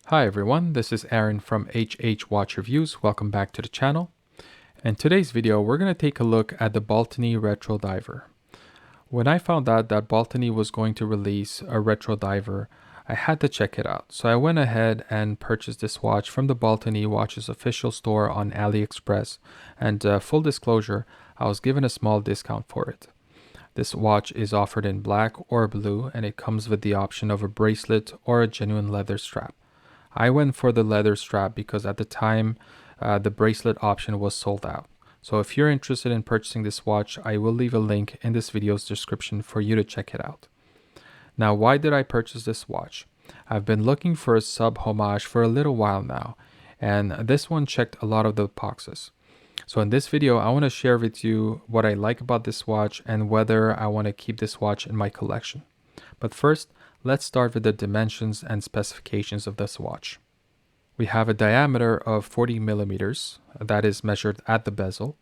Hi everyone, this is Aaron from HH Watch Reviews. Welcome back to the channel. In today's video, we're going to take a look at the Baltany Retro Diver. When I found out that Baltany was going to release a retro diver, I had to check it out. So I went ahead and purchased this watch from the Baltany Watches official store on Aliexpress. And full disclosure, I was given a small discount for it. This watch is offered in black or blue, and it comes with the option of a bracelet or a genuine leather strap. I went for the leather strap because at the time the bracelet option was sold out. So if you're interested in purchasing this watch, I will leave a link in this video's description for you to check it out. Now, why did I purchase this watch? I've been looking for a sub homage for a little while now, and this one checked a lot of the boxes. So in this video, I want to share with you what I like about this watch and whether I want to keep this watch in my collection. But first, let's start with the dimensions and specifications of this watch. We have a diameter of 40 millimeters, that is measured at the bezel.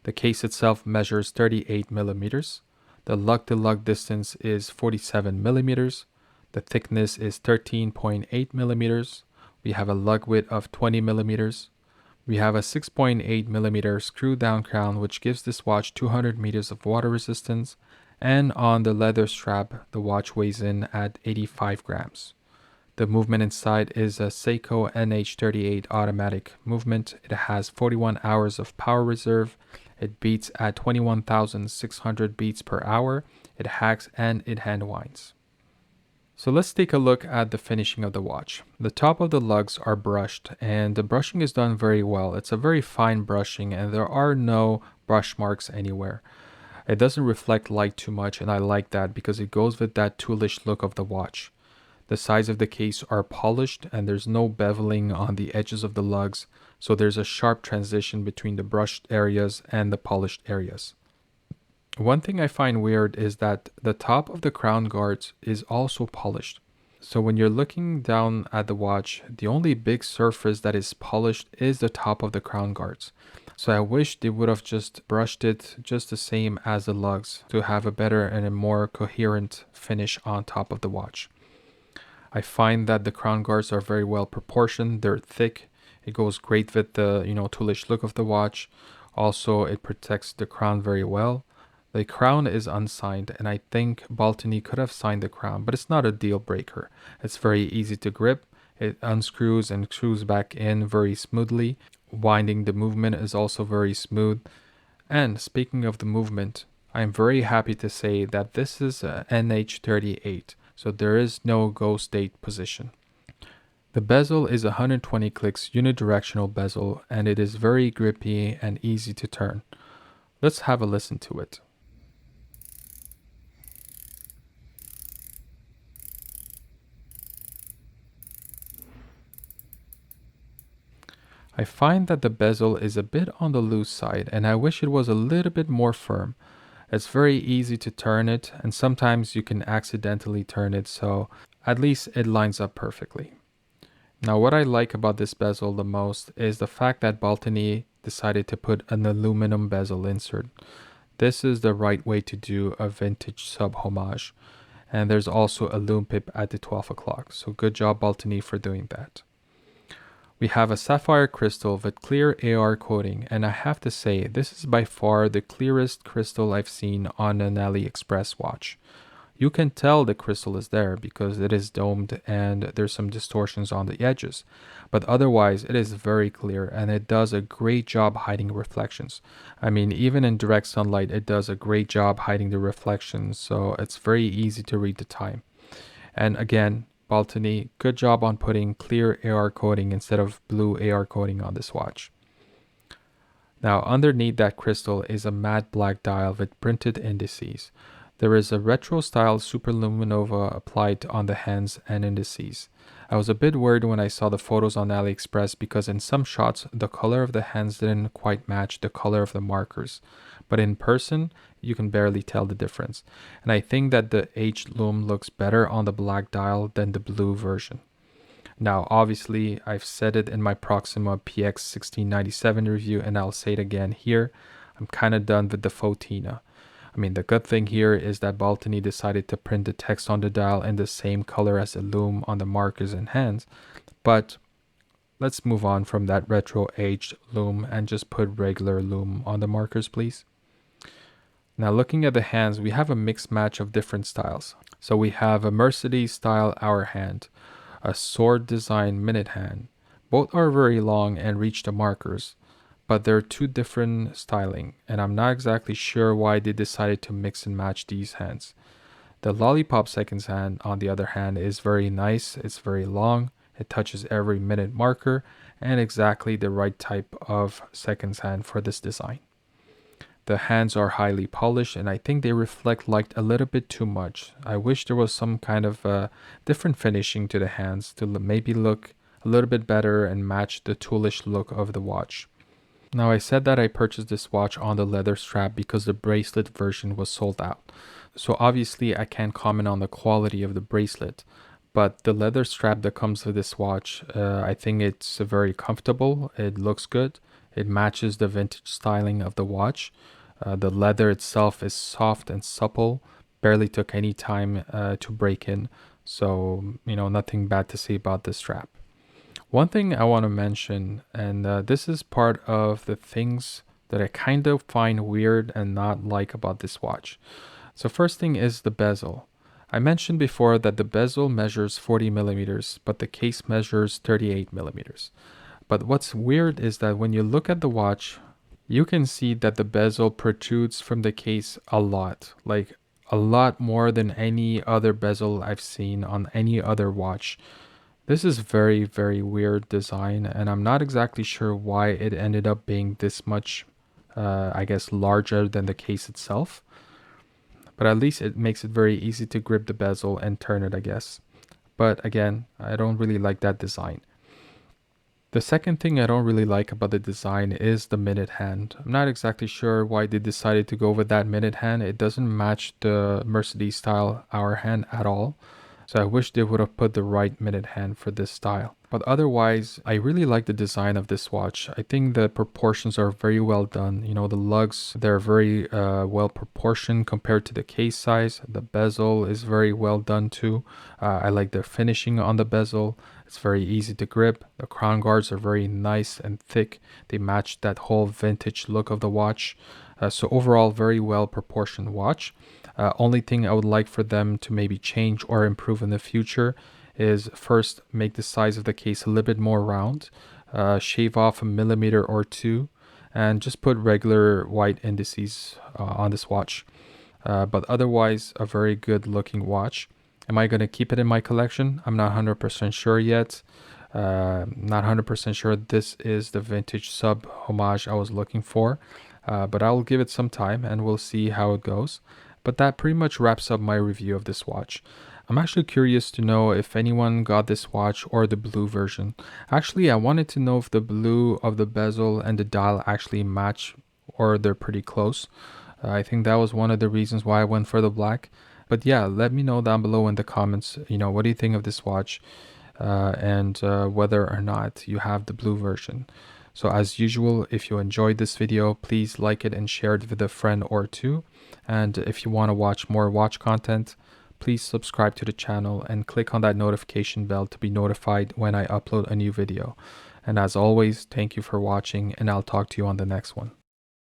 The case itself measures 38 millimeters. The lug-to-lug distance is 47 millimeters. The thickness is 13.8 millimeters. We have a lug width of 20 millimeters. We have a 6.8 millimeter screw down crown, which gives this watch 200 meters of water resistance. And on the leather strap, the watch weighs in at 85 grams. The movement inside is a Seiko NH38 automatic movement. It has 41 hours of power reserve. It beats at 21,600 beats per hour. It hacks and it hand winds. So let's take a look at the finishing of the watch. The top of the lugs are brushed and the brushing is done very well. It's a very fine brushing and there are no brush marks anywhere. It doesn't reflect light too much, and I like that because it goes with that toolish look of the watch. The sides of the case are polished and there's no beveling on the edges of the lugs, so there's a sharp transition between the brushed areas and the polished areas. One thing I find weird is that the top of the crown guards is also polished. So when you're looking down at the watch, the only big surface that is polished is the top of the crown guards. So I wish they would have just brushed it just the same as the lugs to have a better and a more coherent finish on top of the watch. I find that the crown guards are very well proportioned. They're thick. It goes great with the toolish look of the watch. Also, it protects the crown very well. The crown is unsigned, and I think Baltany could have signed the crown, but it's not a deal breaker. It's very easy to grip. It unscrews and screws back in very smoothly. Winding the movement is also very smooth. And speaking of the movement, I'm very happy to say that this is a NH38, so there is no go state position. The bezel is a 120 clicks unidirectional bezel, and it is very grippy and easy to turn. Let's have a listen to it. I find that the bezel is a bit on the loose side, and I wish it was a little bit more firm. It's very easy to turn it, and sometimes you can accidentally turn it, so at least it lines up perfectly. Now, what I like about this bezel the most is the fact that Baltany decided to put an aluminum bezel insert. This is the right way to do a vintage sub homage, and there's also a lume pip at the 12 o'clock, so good job Baltany for doing that. We have a sapphire crystal with clear AR coating, and I have to say this is by far the clearest crystal I've seen on an Aliexpress watch. You can tell the crystal is there because it is domed and there's some distortions on the edges, but otherwise it is very clear and it does a great job hiding reflections. I mean, even in direct sunlight it does a great job hiding the reflections, so it's very easy to read the time. And again, Baltany, good job on putting clear AR coating instead of blue AR coating on this watch. Now, underneath that crystal is a matte black dial with printed indices. There is a retro style superluminova applied on the hands and indices. I was a bit worried when I saw the photos on AliExpress because in some shots the color of the hands didn't quite match the color of the markers. But in person, you can barely tell the difference. And I think that the H lume looks better on the black dial than the blue version. Now, obviously, I've said it in my Proxima PX1697 review, and I'll say it again here. I'm kind of done with the Fotina. I mean, the good thing here is that Baltany decided to print the text on the dial in the same color as the lume on the markers and hands, but let's move on from that retro aged lume and just put regular lume on the markers, please. Now looking at the hands, we have a mixed match of different styles. So we have a Mercedes style hour hand, a sword design minute hand. Both are very long and reach the markers, but they're two different styling, and I'm not exactly sure why they decided to mix and match these hands. The lollipop seconds hand, on the other hand, is very nice. It's very long. It touches every minute marker and exactly the right type of seconds hand for this design. The hands are highly polished, and I think they reflect light a little bit too much. I wish there was some kind of different finishing to the hands to maybe look a little bit better and match the toolish look of the watch. Now, I said that I purchased this watch on the leather strap because the bracelet version was sold out. So obviously I can't comment on the quality of the bracelet, but the leather strap that comes with this watch, I think it's very comfortable. It looks good. It matches the vintage styling of the watch. The leather itself is soft and supple, barely took any time to break in. So, nothing bad to say about this strap. One thing I want to mention, and this is part of the things that I kind of find weird and not like about this watch. So first thing is the bezel. I mentioned before that the bezel measures 40 millimeters, but the case measures 38 millimeters. But what's weird is that when you look at the watch, you can see that the bezel protrudes from the case a lot, like a lot more than any other bezel I've seen on any other watch. This is very, very weird design, and I'm not exactly sure why it ended up being this much, I guess, larger than the case itself. But at least it makes it very easy to grip the bezel and turn it, I guess. But again, I don't really like that design. The second thing I don't really like about the design is the minute hand. I'm not exactly sure why they decided to go with that minute hand. It doesn't match the Mercedes style hour hand at all. So I wish they would have put the right minute hand for this style. But otherwise, I really like the design of this watch. I think the proportions are very well done. The lugs, they're very well proportioned compared to the case size. The bezel is very well done too. I like the finishing on the bezel. It's very easy to grip. The crown guards are very nice and thick. They match that whole vintage look of the watch. So overall, very well proportioned watch. Only thing I would like for them to maybe change or improve in the future is first make the size of the case a little bit more round, shave off a millimeter or two, and just put regular white indices on this watch. But otherwise, a very good looking watch. Am I going to keep it in my collection? I'm not 100% sure yet. Not 100% sure this is the vintage sub homage I was looking for. But I'll give it some time and we'll see how it goes. But that pretty much wraps up my review of this watch. I'm actually curious to know if anyone got this watch or the blue version. Actually, I wanted to know if the blue of the bezel and the dial actually match or they're pretty close. I think that was one of the reasons why I went for the black. But yeah, let me know down below in the comments, what do you think of this watch and whether or not you have the blue version. So as usual, if you enjoyed this video, please like it and share it with a friend or two. And if you want to watch more watch content, please subscribe to the channel and click on that notification bell to be notified when I upload a new video. And as always, thank you for watching, and I'll talk to you on the next one.